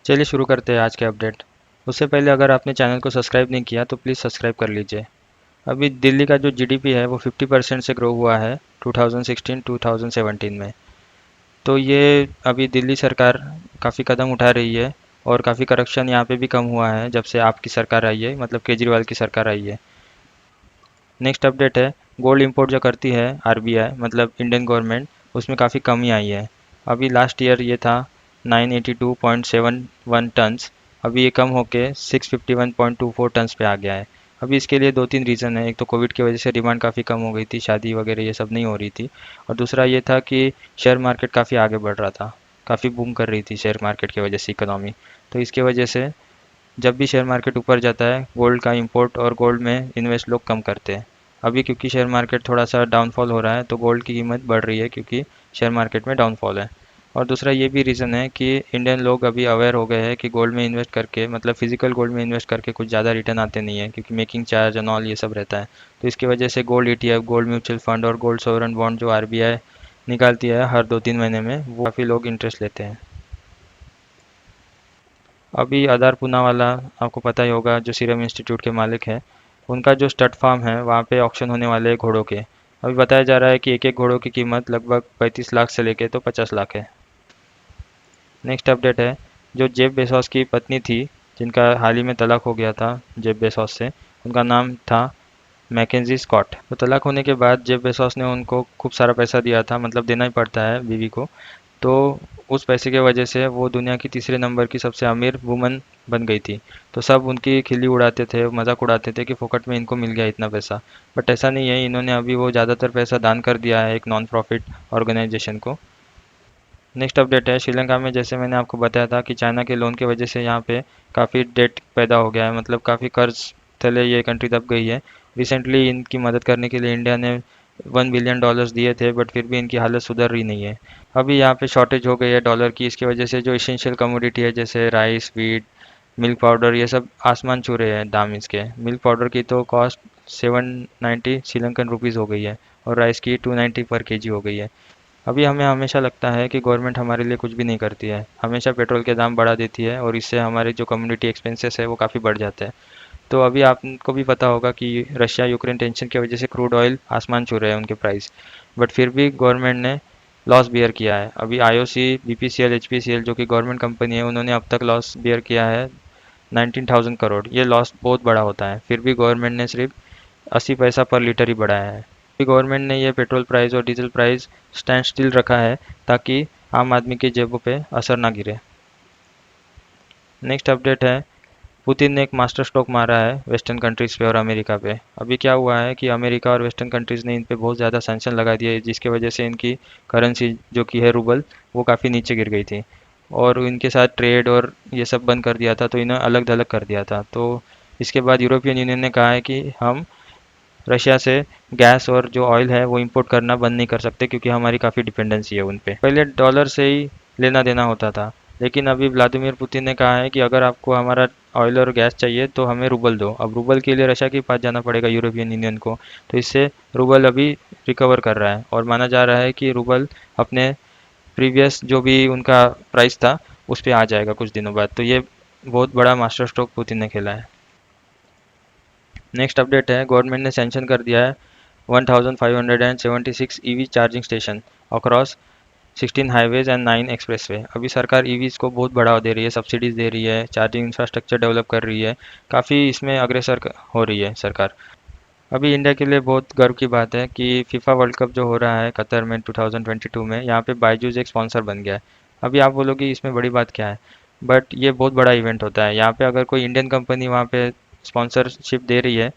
चलिए शुरू करते हैं आज के अपडेट। उससे पहले अगर आपने चैनल को सब्सक्राइब नहीं किया तो प्लीज़ सब्सक्राइब कर लीजिए। अभी दिल्ली का जो जीडीपी है वो 50% से ग्रो हुआ है 2016-2017 में। तो ये अभी दिल्ली सरकार काफ़ी कदम उठा रही है और काफ़ी करप्शन यहाँ पे भी कम हुआ है जब से आपकी सरकार आई है, मतलब केजरीवाल की सरकार आई है। नेक्स्ट अपडेट है, गोल्ड इंपोर्ट जो करती है आरबीआई मतलब इंडियन गवर्नमेंट, उसमें काफ़ी कमी आई है। अभी लास्ट ईयर ये था 982.71 टन्स, अभी ये कम होके 651.24 टन्स पे आ गया है। अभी इसके लिए दो तीन रीज़न है। एक तो कोविड की वजह से डिमांड काफ़ी कम हो गई थी, शादी वगैरह ये सब नहीं हो रही थी। और दूसरा ये था कि शेयर मार्केट काफ़ी आगे बढ़ रहा था, काफ़ी बूम कर रही थी शेयर मार्केट की वजह से इकोनॉमी। तो इसके वजह से जब भी शेयर मार्केट ऊपर जाता है गोल्ड का इंपोर्ट और गोल्ड में इन्वेस्ट लोग कम करते हैं। अभी क्योंकि शेयर मार्केट थोड़ा सा डाउनफॉल हो रहा है तो गोल्ड की कीमत बढ़ रही है क्योंकि शेयर मार्केट में डाउनफॉल है। और दूसरा ये भी रीज़न है कि इंडियन लोग अभी अवेयर हो गए हैं कि गोल्ड में इन्वेस्ट करके, मतलब फिजिकल गोल्ड में इन्वेस्ट करके कुछ ज़्यादा रिटर्न आते नहीं है क्योंकि मेकिंग चार्ज एंड ऑल ये सब रहता है। तो इसकी वजह से gold ETF, gold mutual fund और गोल्ड सोवरन बॉन्ड जो आरबीआई निकालती है हर 2-3 महीने में, वो काफ़ी लोग इंटरेस्ट लेते हैं। अभी आधार पूनावाला, आपको पता ही होगा, जो सीरम इंस्टीट्यूट के मालिक हैं, उनका जो स्टड फार्म है वहाँ पे ऑक्शन होने वाले हैं घोड़ों के। अभी बताया जा रहा है कि एक एक घोड़ों की कीमत लगभग 35 लाख से लेके तो 50 लाख है। नेक्स्ट अपडेट है, जो जेफ बेजोस की पत्नी थी, जिनका हाल ही में तलाक हो गया था जेफ बेजोस से, उनका नाम था मैकेंजी स्कॉट। तो तलाक होने के बाद जेफ बेजोस ने उनको खूब सारा पैसा दिया था, मतलब देना ही पड़ता है बीवी को। तो उस पैसे की वजह से वो दुनिया की तीसरे नंबर की सबसे अमीर वुमन बन गई थी। तो सब उनकी खिल्ली उड़ाते थे, मजाक उड़ाते थे कि फोकट में इनको मिल गया इतना पैसा। बट ऐसा नहीं है, इन्होंने अभी वो ज़्यादातर पैसा दान कर दिया है एक नॉन प्रॉफिट ऑर्गेनाइजेशन को। नेक्स्ट अपडेट है, श्रीलंका में जैसे मैंने आपको बताया था कि चाइना के लोन की वजह से यहाँ पे काफ़ी डेट पैदा हो गया है, मतलब काफ़ी कर्ज तले ये कंट्री दब गई है। रिसेंटली इनकी मदद करने के लिए इंडिया ने $1 बिलियन दिए थे, बट फिर भी इनकी हालत सुधर रही नहीं है। अभी यहाँ पे शॉर्टेज हो गई है डॉलर की, इसकी वजह से जो इसेंशियल कमोडिटी है जैसे राइस, वीट, मिल्क पाउडर, ये सब आसमान छू रहे हैं दाम इसके। मिल्क पाउडर की तो कॉस्ट 790 श्रीलंकन रुपीज़ हो गई है और राइस की 290 पर केजी हो गई है। अभी हमें हमेशा लगता है कि गवर्नमेंट हमारे लिए कुछ भी नहीं करती है, हमेशा पेट्रोल के दाम बढ़ा देती है और इससे हमारे जो कम्युनिटी एक्सपेंसेस है वो काफ़ी बढ़ जाते हैं। तो अभी आपको भी पता होगा कि रशिया यूक्रेन टेंशन की वजह से क्रूड ऑयल आसमान छू रहे हैं उनके प्राइस, बट फिर भी गवर्नमेंट ने लॉस बियर किया है। अभी आईओसी, बीपीसीएल, एचपीसीएल जो कि गवर्नमेंट कंपनी है, उन्होंने अब तक लॉस बियर किया है 19,000 करोड़। ये लॉस बहुत बड़ा होता है, फिर भी गवर्नमेंट ने सिर्फ 80 पैसा पर लीटर ही बढ़ाया है। गवर्नमेंट ने ये पेट्रोल प्राइस और डीजल प्राइस स्टैंड स्टिल रखा है ताकि आम आदमी की जेबों पे असर ना गिरे। नेक्स्ट अपडेट है, पुतिन ने एक मास्टर स्ट्रोक मारा है वेस्टर्न कंट्रीज़ पे और अमेरिका पे। अभी क्या हुआ है कि अमेरिका और वेस्टर्न कंट्रीज़ ने इन पे बहुत ज़्यादा सैंक्शन लगा दिए, जिसकी वजह से इनकी करेंसी जो कि है रूबल, वो काफ़ी नीचे गिर गई थी। और इनके साथ ट्रेड और ये सब बंद कर दिया था, तो इन्हें अलग थलग कर दिया था। तो इसके बाद यूरोपियन यूनियन ने कहा है कि हम रशिया से गैस और जो ऑयल है वो इंपोर्ट करना बंद नहीं कर सकते क्योंकि हमारी काफ़ी डिपेंडेंसी है उन पे। पहले डॉलर से ही लेना देना होता था, लेकिन अभी व्लादिमीर पुतिन ने कहा है कि अगर आपको हमारा ऑयल और गैस चाहिए तो हमें रूबल दो। अब रूबल के लिए रशिया के पास जाना पड़ेगा यूरोपियन यूनियन को। तो इससे रूबल अभी रिकवर कर रहा है और माना जा रहा है कि रूबल अपने प्रीवियस जो भी उनका प्राइस था उस पर आ जाएगा कुछ दिनों बाद। तो ये बहुत बड़ा मास्टर स्ट्रोक पुतिन ने खेला है। नेक्स्ट अपडेट है, गवर्नमेंट ने सैंक्शन कर दिया है 1576 EV charging station across 16 highways and 9 expressway. अभी सरकार ईवीज को बहुत बढ़ावा दे रही है, सब्सिडीज दे रही है, चार्जिंग इंफ्रास्ट्रक्चर डेवलप कर रही है, काफ़ी इसमें अग्रसर हो रही है सरकार। अभी इंडिया के लिए बहुत गर्व की बात है कि फीफा वर्ल्ड कप जो हो रहा है कतर में 2022 में, यहाँ पे बायजूस एक स्पॉन्सर बन गया है। अभी आप बोलोगे इसमें बड़ी बात क्या है, बट ये बहुत बड़ा इवेंट होता है। यहाँ पे अगर कोई इंडियन कंपनी वहाँ पे स्पॉन्सरशिप दे रही है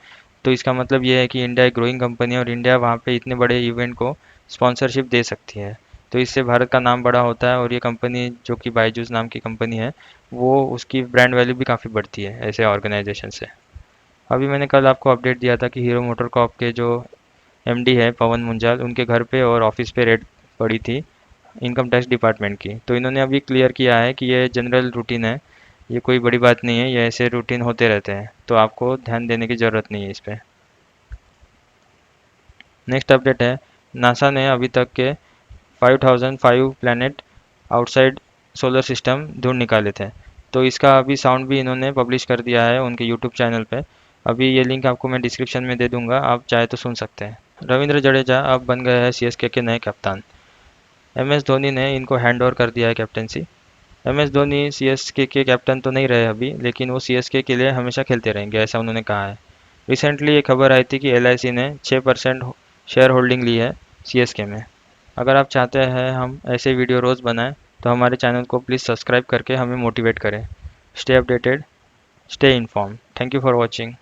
तो इसका मतलब ये है कि इंडिया एक ग्रोइंग कंपनी है और इंडिया वहाँ पे इतने बड़े इवेंट को स्पॉन्सरशिप दे सकती है। तो इससे भारत का नाम बड़ा होता है और ये कंपनी जो कि बायजूस नाम की कंपनी है, वो उसकी ब्रांड वैल्यू भी काफ़ी बढ़ती है ऐसे ऑर्गेनाइजेशन से। अभी मैंने कल आपको अपडेट दिया था कि हीरो मोटर कॉर्प के जो एमडी है पवन मुंजाल, उनके घर पे और ऑफिस पे रेड पड़ी थी इनकम टैक्स डिपार्टमेंट की। तो इन्होंने अभी क्लियर किया है कि ये जनरल रूटीन है, ये कोई बड़ी बात नहीं है, ये ऐसे रूटीन होते रहते हैं, तो आपको ध्यान देने की ज़रूरत नहीं है इस पर। नेक्स्ट अपडेट है, नासा ने अभी तक के 5005 प्लैनेट आउटसाइड सोलर सिस्टम ढूंढ निकाले थे। तो इसका अभी साउंड भी इन्होंने पब्लिश कर दिया है उनके यूट्यूब चैनल पे। अभी ये लिंक आपको मैं डिस्क्रिप्शन में दे दूंगा, आप चाहे तो सुन सकते हैं। रविंद्र जडेजा अब बन गए हैं सीएसके के नए कप्तान। एम एस धोनी ने इनको हैंड ओवर कर दिया है captaincy. M S Dhoni CSK के कैप्टन तो नहीं रहे अभी, लेकिन वो सीएसके के लिए हमेशा खेलते रहेंगे, ऐसा उन्होंने कहा है। रिसेंटली एक खबर आई थी कि एलआईसी ने 6% शेयर होल्डिंग ली है सीएसके में। अगर आप चाहते हैं हम ऐसे वीडियो रोज़ बनाएं तो हमारे चैनल को प्लीज़ सब्सक्राइब करके हमें मोटिवेट करें। Stay updated, stay inform. Thank you for watching.